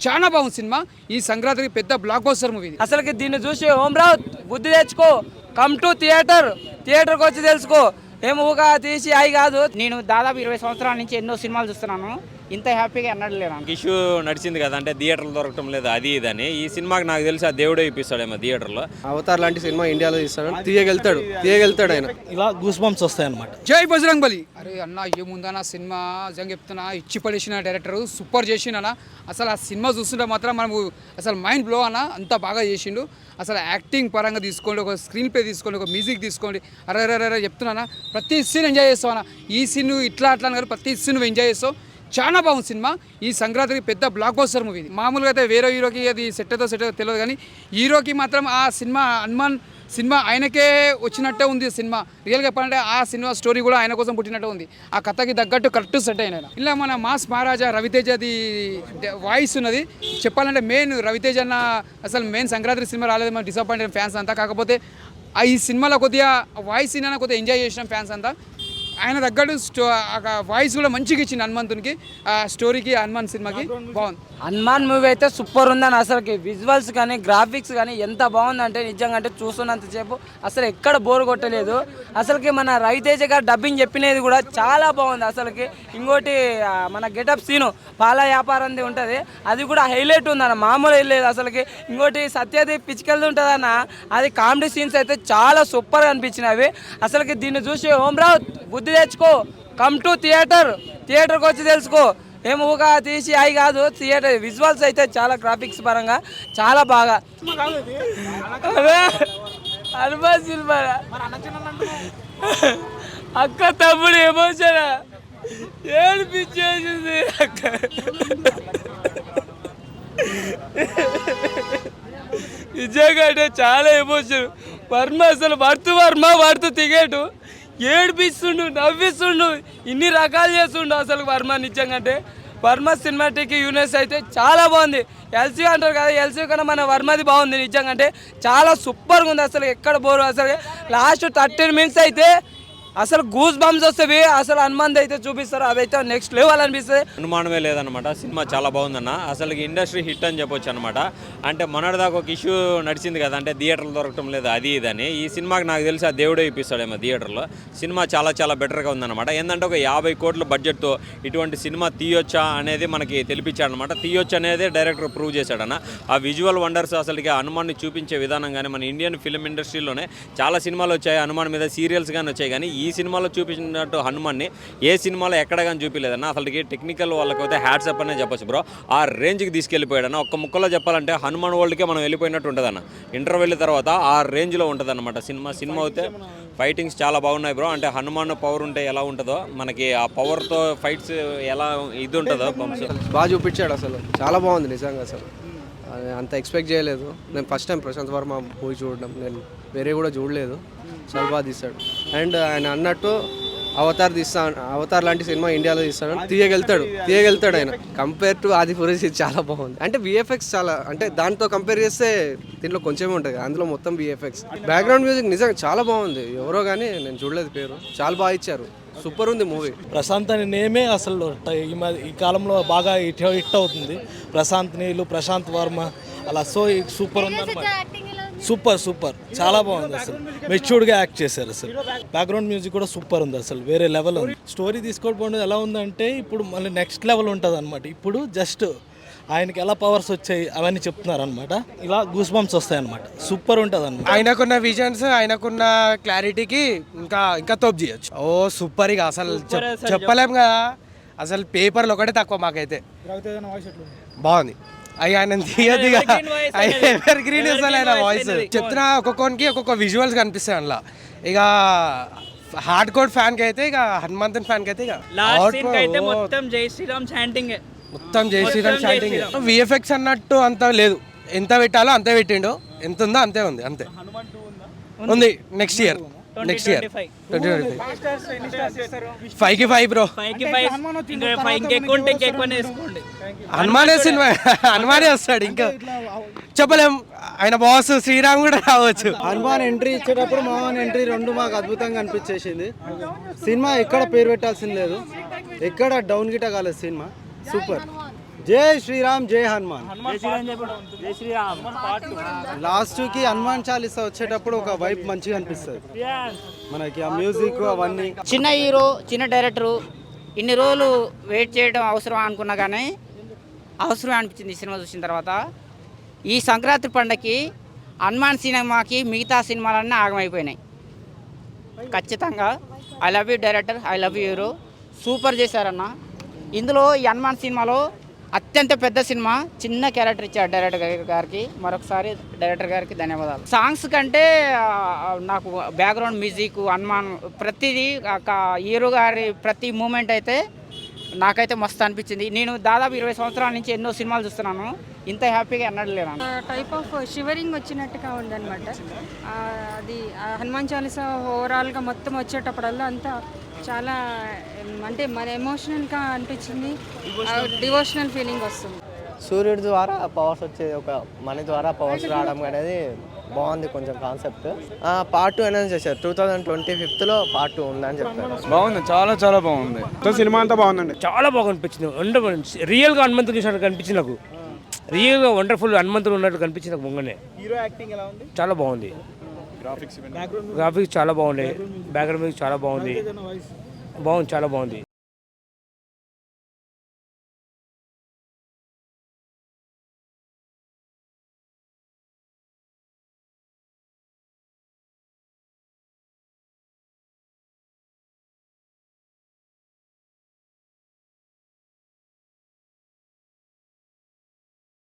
చాలా బాగుంది సినిమా. ఈ సంక్రాంతికి పెద్ద బ్లాక్ బస్టర్ మూవీ. అసలుకి దీన్ని చూసి హోమ్రావు బుద్ధి తెచ్చుకో, కమ్ టు థియేటర్కి వచ్చి తెలుసుకో. ఏమోగా తీసి అయి కాదు. నేను దాదాపు 20 సంవత్సరాల నుంచి ఎన్నో సినిమాలు చూస్తున్నాను, ఇంత హ్యాపీగా ఎన్నడలేను. ఇష్యూ నడిచింది కదా, అంటే థియేటర్లు దొరకటం లేదు అది ఇదని. ఈ సినిమాకి నాకు తెలిసి ఆ దేవుడే ఇప్పిస్తాడేమో థియేటర్లో. అవతార్ లాంటి సినిమా ఇండియాలో తీస్తాడు, తీయగలుగుతాడు ఆయన. ఇలా గూస్ బంప్స్ వస్తాయన్నమాట. జై బజరంగ్ బలి. అరే అన్న ఏముందన్న సినిమా, నిజంగా చెప్తున్నా, ఇచ్చి పడేసిన డైరెక్టర్ సూపర్ చేసిండు. అసలు ఆ సినిమా చూస్తుంటే మాత్రం మనము అసలు మైండ్ బ్లో అన్న, అంత బాగా చేసిండు. అసలు యాక్టింగ్ పరంగా తీసుకోండి, ఒక స్క్రీన్ ప్లే తీసుకోండి, ఒక మ్యూజిక్ తీసుకోండి. అరే చెప్తున్నా, ప్రతి సీన్ ఎంజాయ్ చేస్తావు అన్న. ఈ సీన్ ఇట్లా అట్లా అని ప్రతి సీన్ నువ్వు ఎంజాయ్ చేస్తావు. చాలా బాగుంది సినిమా. ఈ సంక్రాంతికి పెద్ద బ్లాక్ బస్టర్ మూవీ. మామూలుగా అయితే వేరే హీరోకి అది సెట్ తెలియదు, కానీ హీరోకి మాత్రం ఆ సినిమా హనుమాన్ సినిమా ఆయనకే వచ్చినట్టే ఉంది సినిమా. రియల్గా చెప్పాలంటే ఆ సినిమా స్టోరీ కూడా ఆయన కోసం పుట్టినట్టే ఉంది. ఆ కథకి తగ్గట్టు కరెక్ట్ సెట్ అయిన. ఇలా మన మాస్ మహారాజా రవితేజది వాయిస్ ఉన్నది. చెప్పాలంటే మెయిన్ రవితేజ అన్న అసలు మెయిన్ సంక్రాంతి సినిమా రాలేదు, మన డిసప్పాయింటెడ్ ఫ్యాన్స్ అంతా. కాకపోతే ఈ సినిమాలో కొద్దిగా వాయిస్ అయినా కొద్దిగా ఎంజాయ్ చేసిన ఫ్యాన్స్ అంతా. ఆయన తగ్గట్టు వాయిస్ కూడా మంచిగా ఇచ్చింది హనుమంతునికి, ఆ స్టోరీకి, హనుమాన్ సినిమాకి బాగుంది. హనుమాన్ మూవీ అయితే సూపర్ ఉందని, అసలుకి విజువల్స్ కానీ గ్రాఫిక్స్ కానీ ఎంత బాగుందంటే నిజంగా అంటే చూస్తున్నంతసేపు అసలు ఎక్కడ బోర్ కొట్టలేదు. అసలుకి మన రవితేజ గారు డబ్బింగ్ చెప్పినది కూడా చాలా బాగుంది. అసలుకి ఇంకోటి మన గెటప్ సీను పాల వ్యాపారంది ఉంటుంది, అది కూడా హైలైట్ ఉందన్న, మామూలు వెళ్ళలేదు అసలుకి. ఇంకోటి సత్యదేవ్ పిచ్చికెళ్ళి ఉంటుందన్న, అది కామెడీ సీన్స్ అయితే చాలా సూపర్గా అనిపించినవి. అసలుకి దీన్ని చూసి హోమ్రావు బుద్ధి తెచ్చుకో, కమ్ టు థియేటర్కి వచ్చి తెలుసుకో. ఏమోగా తీసి అయి కాదు. థియేటర్ విజువల్స్ అయితే చాలా గ్రాఫిక్స్ పరంగా చాలా బాగా. హనుమాన్ సినిమా అక్క తమ్ముడు ఎమోషన్ ఏడిపించేసింది అక్క. నిజంగా అంటే చాలా ఎమోషన్. వర్మ అసలు వర్మ టికెట్ ఏడిపిస్తుండు, నవ్విస్తుండు, ఇన్ని రకాలు చేస్తుండు అసలు వర్మ. నిజంగా అంటే వర్మ సినిమాటిక్ యూనివర్స్ అయితే చాలా బాగుంది. ఎల్సీ అంటారు కదా, ఎల్సీ కన్నా మన వర్మది బాగుంది. నిజంగా అంటే చాలా సూపర్గా ఉంది. అసలు ఎక్కడ బోరు. అసలు లాస్ట్ 13 మినిట్స్ అయితే అసలు గూస్ బంప్స్ వస్తాయి. అసలు హనుమాన్ అయితే చూపిస్తారు, అదైతే నెక్స్ట్ లెవెల్ అనిపిస్తుంది. అనుమానమే లేదనమాట. సినిమా చాలా బాగుందన్న. అసలు ఇండస్ట్రీ హిట్ అని చెప్పొచ్చు అనమాట. అంటే మొన్నటిదాకా ఒక ఇష్యూ నడిచింది కదా, అంటే థియేటర్లు దొరకటం లేదు అది ఇదని. ఈ సినిమాకి నాకు తెలిసి ఆ దేవుడే ఇప్పిస్తాడేమో థియేటర్లో. సినిమా చాలా బెటర్గా ఉందన్నమాట. ఏంటంటే ఒక 50 కోట్ల బడ్జెట్తో ఇటువంటి సినిమా తీయొచ్చా అనేది మనకి తెలిపించాడనమాట. తీయొచ్చు అనేది డైరెక్టర్ ప్రూవ్ చేశాడన్న. ఆ విజువల్ వండర్స్ అసలుకి హనుమాన్ని చూపించే విధానం కానీ, మన ఇండియన్ ఫిల్మ్ ఇండస్ట్రీలోనే చాలా సినిమాలు వచ్చాయి హనుమాన్ మీద, సీరియల్స్ కానీ వచ్చాయి, కానీ ఈ సినిమాలో చూపించినట్టు హనుమాన్ని ఏ సినిమాలో ఎక్కడ కానీ చూపించలేదన్న. అసలుకి టెక్నికల్ వాళ్ళకైతే హ్యాట్స్ అప్ అనే చెప్పొచ్చు బ్రో. ఆ రేంజ్కి తీసుకెళ్ళిపోయాడన్న. ఒక్క ముక్కలో చెప్పాలంటే హనుమాన్ వరల్డ్కే మనం వెళ్ళిపోయినట్టు ఉంటుందన్న. ఇంటర్వెల్ తర్వాత ఆ రేంజ్లో ఉంటుంది అనమాట సినిమా అయితే. ఫైటింగ్స్ చాలా బాగున్నాయి బ్రో. అంటే హనుమాన్ పవర్ ఉంటే ఎలా ఉంటుందో, మనకి ఆ పవర్తో ఫైట్స్ ఎలా ఇది ఉంటుందో బాగా చూపించాడు. అసలు చాలా బాగుంది నిజంగా. అసలు అంత ఎక్స్పెక్ట్ చేయలేదు. నేను first time Prashanth Varma movie చూడడం, నేను వేరే కూడా చూడలేదు. చాలా బాగా తీస్తాడు. అండ్ ఆయన అన్నట్టు అవతార్ లాంటి సినిమా ఇండియాలో తీస్తాడు, తీయగలుగుతాడు ఆయన. కంపేర్ టు ఆదిపురుష్ ఇది చాలా బాగుంది. అంటే విఎఫ్ఎక్స్ చాలా, అంటే దాంతో కంపేర్ చేస్తే దీంట్లో కొంచెమే ఉంటుంది, అందులో మొత్తం విఎఫ్ఎక్స్. బ్యాక్గ్రౌండ్ మ్యూజిక్ నిజంగా చాలా బాగుంది. ఎవరో కానీ నేను చూడలేదు పేరు, చాలా బాగా ఇచ్చారు. సూపర్ ఉంది మూవీ. ప్రశాంత్ అనే నేమే అసలు ఈ కాలంలో బాగా హిట్ అవుతుంది. ప్రశాంత్ నీళ్ళు, ప్రశాంత్ వర్మ అలా. సో సూపర్ ఉందన్నమాట. సూపర్ చాలా బాగుంది. అసలు మెచ్యూర్డ్గా యాక్ట్ చేశారు. అసలు బ్యాక్గ్రౌండ్ మ్యూజిక్ కూడా సూపర్ ఉంది. అసలు వేరే లెవెల్ ఉంది. స్టోరీ తీసుకోవడం ఎలా ఉందంటే ఇప్పుడు మళ్ళీ నెక్స్ట్ లెవెల్ ఉంటుంది అనమాట. ఇప్పుడు జస్ట్ ఆయనకి ఎలా పవర్స్ వచ్చాయి అవన్నీ చెప్తున్నారు అనమాట. ఇలా గూస్ బంప్స్ వస్తాయి అనమాట. సూపర్ ఉంటుంది అనమాట. ఆయనకున్న విజన్స్, ఆయనకున్న క్లారిటీకి ఇంకా తోపు చేయొచ్చు. సూపర్. ఇక అసలు చెప్పలేం కదా. అసలు పేపర్లు ఒకటే తక్కువ మాకైతే. బాగుంది. ఆయన తీయదు, ఎవర్ గ్రీన్ ఆయన వాయిస్. చెప్తున్నా ఒక్కొక్కరికి ఒక్కొక్క విజువల్స్ కనిపిస్తాయి అందులో. ఇక హార్డ్ కోర్ ఫ్యాన్ కి అయితే, ఇక హనుమంతన్ ఫ్యాన్ కి అయితే ఇక మొత్తం జై శ్రీరామ్ చాంటింగ్. విఎఫ్ఎక్స్ అన్నట్టు అంత లేదు. ఎంత పెట్టాలో అంతే పెట్టిండు, ఎంత ఉందో అంతే ఉంది. అంతే ఉంది. నెక్స్ట్ ఇయర్ 5కి 5 బ్రో. హనుమానే సినిమా, హనుమానే వస్తాడు. ఇంకా చెప్పలేం. ఆయన బాస్ శ్రీరామ్ కూడా రావచ్చు. హనుమాన్ ఎంట్రీ ఇచ్చేటప్పుడు మోహన్ ఎంట్రీ రెండు మాకు అద్భుతంగా అనిపించేసింది. సినిమా ఎక్కడ పేరు పెట్టాల్సింది లేదు. ఎక్కడ డౌన్ గిట కాలేదు సినిమా సూపర్. జై శ్రీరామ్ జై హనుమాన్. లాస్ట్కి హనుమాన్ చాలీసా వచ్చేటప్పుడు ఒక వైబ్ మంచిగా అనిపిస్తుంది మనకి, ఆ మ్యూజిక్ అవన్నీ. చిన్న హీరో చిన్న డైరెక్టరు ఇన్ని రోజులు వెయిట్ చేయడం అవసరం అనుకున్నా కానీ అవసరం అనిపించింది ఈ సినిమా చూసిన తర్వాత. ఈ సంక్రాంతి పండగకి హనుమాన్ సినిమాకి మిగతా సినిమాలన్నీ ఆగమైపోయినాయి. ఖచ్చితంగా I love you director, I love you hero, super చేశారన్న. ఇందులో ఈ హనుమాన్ సినిమాలో అత్యంత పెద్ద సినిమా, చిన్న క్యారెక్టర్ ఇచ్చారు డైరెక్టర్ గారికి. మరొకసారి డైరెక్టర్ గారికి ధన్యవాదాలు. సాంగ్స్ కంటే నాకు బ్యాక్గ్రౌండ్ మ్యూజిక్, హనుమాన్ ప్రతిదీ హీరో గారి ప్రతి మూమెంట్ అయితే నాకైతే మస్తు అనిపించింది. నేను దాదాపు 20 సంవత్సరాల నుంచి ఎన్నో సినిమాలు చూస్తున్నాను, ఇంత హ్యాపీగా అన్నట్టు లేను. టైప్ ఆఫ్ షివరింగ్ వచ్చినట్టుగా ఉందన్నమాట. అది హనుమాన్ చాలీసా ఓవరాల్గా మొత్తం వచ్చేటప్పుడల్లా అంతా చాలా అంటే మన ఎమోషనల్గా అనిపించింది, డివోషనల్ ఫీలింగ్ వస్తుంది. సూర్యుడి ద్వారా పవర్స్ వచ్చేది, ఒక మనీ ద్వారా పవర్స్ రావడం అనేది బాగుంది కొంచెం కాన్సెప్ట్. పార్ట్ 2 అనౌన్స్ చేశారు, 2025లో పార్ట్ 2 ఉందని చెప్తారు. బాగుంది, చాలా చాలా బాగుంది. సినిమా అంతా బాగుందండి, చాలా బాగా అనిపించింది. రియల్గా హనుమంతుడు చూసినట్టు కనిపించింది నాకు, రియల్గా వండర్ఫుల్ హనుమంతుడు ఉన్నట్టు కనిపించింది నాకు. ముంగనే హీరో యాక్టింగ్ ఎలా ఉంది? చాలా బాగుంది, గ్రాఫిక్స్ చాలా బాగుంది, బ్యాక్గ్రౌండ్ మ్యూజిక్ చాలా బాగుంది, చాలా బాగుంది.